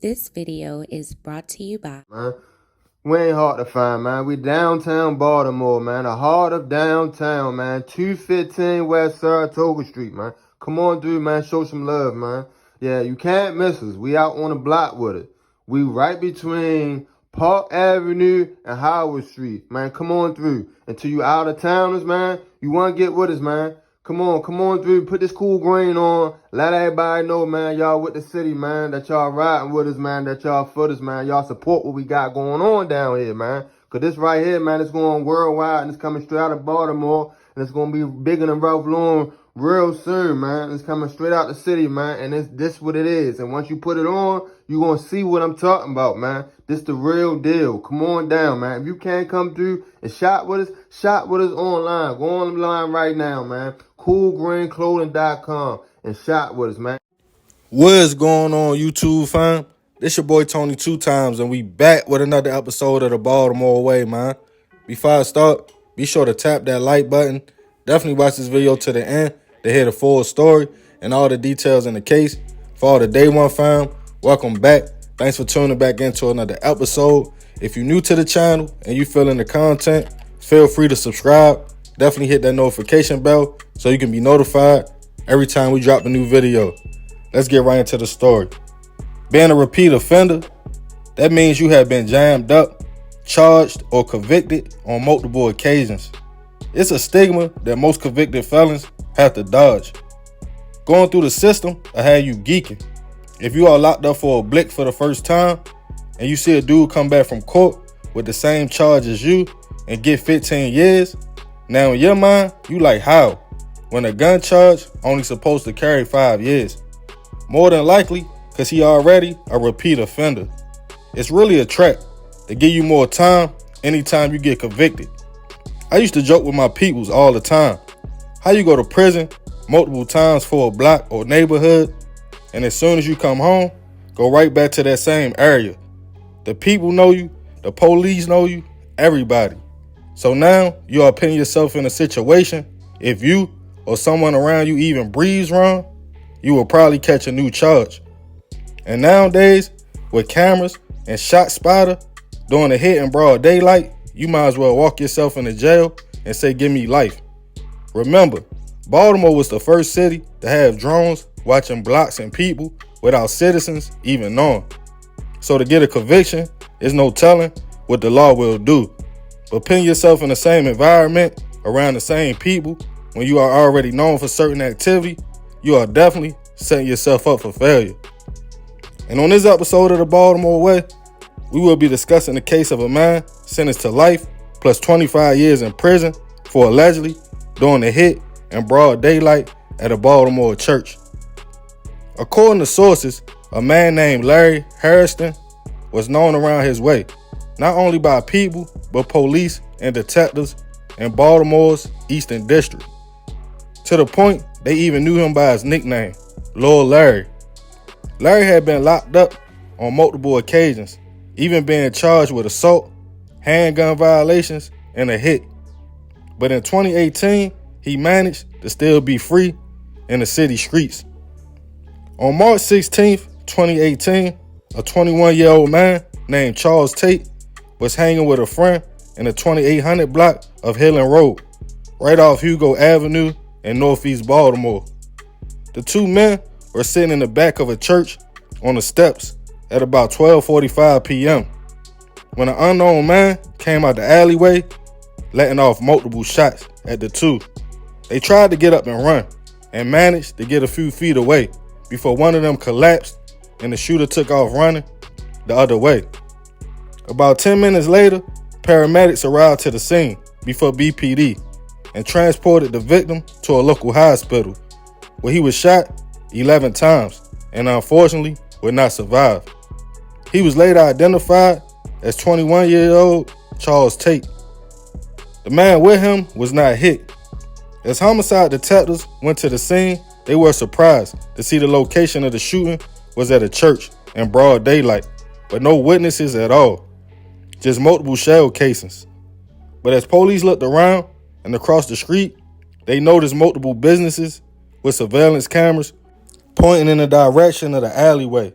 This video is brought to you by... Man, we ain't hard to find, man. We downtown Baltimore, man. The heart of downtown, man. 215 West Saratoga Street, man. Come on through, man. Show some love, man. Yeah, you can't miss us. We out on the block with it. We right between Park Avenue and Howard Street, man. Come on through. Until you out of towners, man, you want to get with us, man. Come on through. Put this cool green on. Let everybody know, man, y'all with the city, man, that y'all riding with us, man, that y'all for us, man. Y'all support what we got going on down here, man. Because this right here, man, it's going worldwide, and it's coming straight out of Baltimore, and it's going to be bigger than Ralph Lauren real soon, man. It's coming straight out the city, man, and this what it is. And once you put it on, you're going to see what I'm talking about, man. This the real deal. Come on down, man. If you can't come through and shop with us online. Go online right now, man. CoolGreenClothing.com and shop with us, man. What's going on, YouTube fam? This your boy Tony 2 times, and we back with another episode of the Baltimore Way, man. Before I start, be sure to tap that like button. Definitely watch this video to the end to hear the full story and all the details in the case. For all the day one fam, welcome back. Thanks for tuning back into another episode. If you're new to the channel and you feeling the content, feel free to subscribe. Definitely hit that notification bell so you can be notified every time we drop a new video. Let's get right into the story. Being a repeat offender, that means you have been jammed up, charged, or convicted on multiple occasions. It's a stigma that most convicted felons have to dodge. Going through the system will have you geeking. If you are locked up for a blick for the first time and you see a dude come back from court with the same charge as you and get 15 years, now in your mind, you like how? When a gun charge only supposed to carry 5 years. More than likely, because he already a repeat offender. It's really a trap to give you more time anytime you get convicted. I used to joke with my peoples all the time. How you go to prison multiple times for a block or neighborhood, and as soon as you come home, go right back to that same area. The people know you, the police know you, everybody. So now you are putting yourself in a situation, if you or someone around you even breathes wrong, you will probably catch a new charge. And nowadays, with cameras and shot spotter doing a hit in broad daylight, you might as well walk yourself into jail and say, give me life. Remember, Baltimore was the first city to have drones watching blocks and people without citizens even knowing. So to get a conviction, there's no telling what the law will do. But putting yourself in the same environment around the same people when you are already known for certain activity, you are definitely setting yourself up for failure. And on this episode of the Baltimore Way, we will be discussing the case of a man sentenced to life plus 25 years in prison for allegedly doing a hit in broad daylight at a Baltimore church. According to sources, a man named Larry Harrison was known around his way, not only by people, but police and detectives in Baltimore's Eastern District. To the point, they even knew him by his nickname, Lil Larry. Larry had been locked up on multiple occasions, even being charged with assault, handgun violations, and a hit. But in 2018, he managed to still be free in the city streets. On March 16th, 2018, a 21-year-old man named Charles Tate was hanging with a friend in the 2800 block of Hillen Road, right off Hugo Avenue in Northeast Baltimore. The two men were sitting in the back of a church on the steps at about 12:45 p.m. when an unknown man came out the alleyway, letting off multiple shots at the two. They tried to get up and run and managed to get a few feet away before one of them collapsed and the shooter took off running the other way. About 10 minutes later, paramedics arrived to the scene before BPD and transported the victim to a local hospital where he was shot 11 times and unfortunately would not survive. He was later identified as 21-year-old Charles Tate. The man with him was not hit. As homicide detectives went to the scene, they were surprised to see the location of the shooting was at a church in broad daylight, but no witnesses at all, just multiple shell casings. But as police looked around and across the street, they noticed multiple businesses with surveillance cameras pointing in the direction of the alleyway.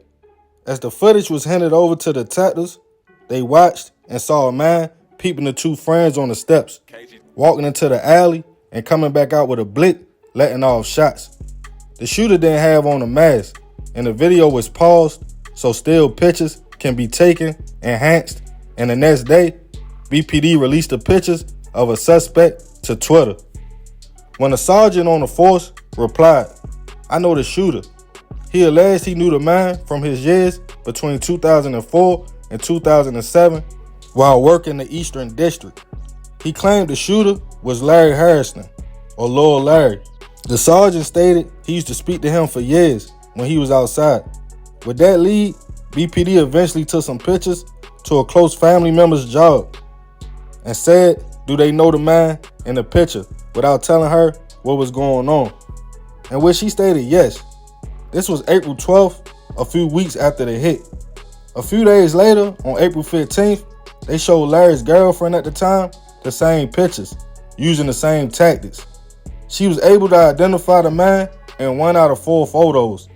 As the footage was handed over to the detectives, they watched and saw a man peeping the two friends on the steps, walking into the alley and coming back out with a blick, letting off shots. The shooter didn't have on a mask, and the video was paused so still pictures can be taken, enhanced, and the next day, BPD released the pictures of a suspect to Twitter. When a sergeant on the force replied, "I know the shooter," he alleged he knew the man from his years between 2004 and 2007 while working the Eastern District. He claimed the shooter was Larry Harrison, or Lil Larry. The sergeant stated he used to speak to him for years when he was outside. With that lead, BPD eventually took some pictures to a close family member's job and said, do they know the man in the picture, without telling her what was going on. In which she stated yes. This was April 12th, a few weeks after the hit. A few days later, on April 15th, they showed Larry's girlfriend at the time the same pictures, using the same tactics. She was able to identify the man in 1 out of 4 photos.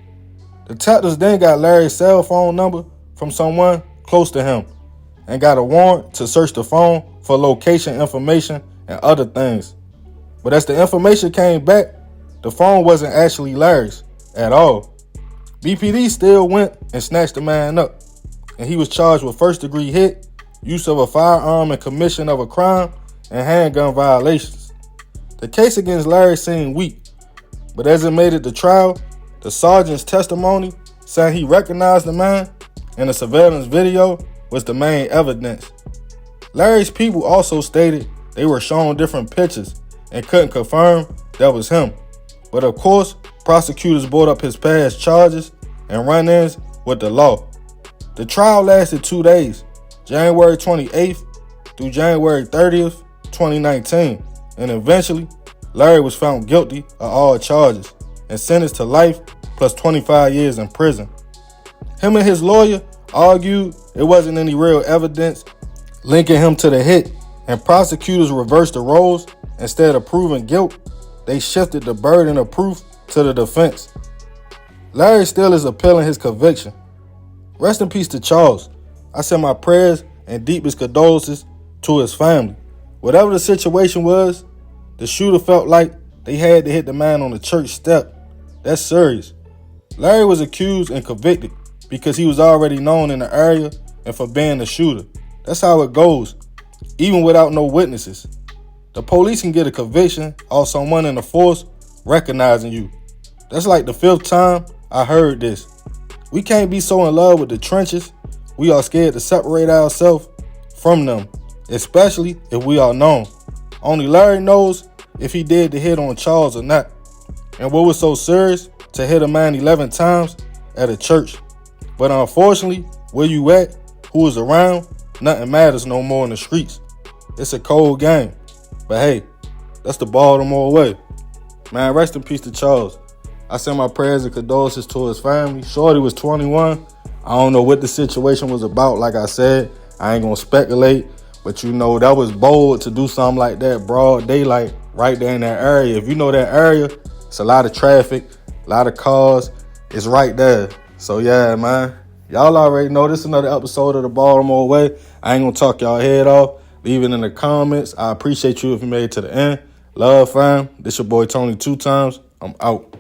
The detectives then got Larry's cell phone number from someone close to him and got a warrant to search the phone for location information and other things. But as the information came back, the phone wasn't actually Larry's at all. BPD still went and snatched the man up, and he was charged with first-degree hit, use of a firearm and commission of a crime, and handgun violations. The case against Larry seemed weak, but as it made it to trial, the sergeant's testimony saying he recognized the man and the surveillance video was the main evidence. Larry's people also stated they were shown different pictures and couldn't confirm that was him. But of course, prosecutors brought up his past charges and run-ins with the law. The trial lasted 2 days, January 28th through January 30th, 2019, and eventually, Larry was found guilty of all charges and sentenced to life plus 25 years in prison. Him and his lawyer argued it wasn't any real evidence linking him to the hit, and prosecutors reversed the roles. Instead of proving guilt, they shifted the burden of proof to the defense. Larry still is appealing his conviction. Rest in peace to Charles. I send my prayers and deepest condolences to his family. Whatever the situation was, the shooter felt like they had to hit the man on the church step. That's serious. Larry was accused and convicted because he was already known in the area and for being the shooter. That's how it goes, even without no witnesses. The police can get a conviction off someone in the force recognizing you. That's like the 5th time I heard this. We can't be so in love with the trenches, we are scared to separate ourselves from them, especially if we are known. Only Larry knows if he did the hit on Charles or not. And what was so serious to hit a man 11 times at a church? But unfortunately, where you at, who is around, nothing matters no more in the streets. It's a cold game. But hey, that's the Baltimore way. Man, rest in peace to Charles. I send my prayers and condolences to his family. Shorty was 21. I don't know what the situation was about. Like I said, I ain't gonna speculate. But you know, that was bold to do something like that, broad daylight, right there in that area. If you know that area, it's a lot of traffic, a lot of cars. It's right there. So yeah, man. Y'all already know this is another episode of the Baltimore Way. I ain't gonna talk y'all head off. Leave it in the comments. I appreciate you if you made it to the end. Love, fam. This your boy Tony 2 times. I'm out.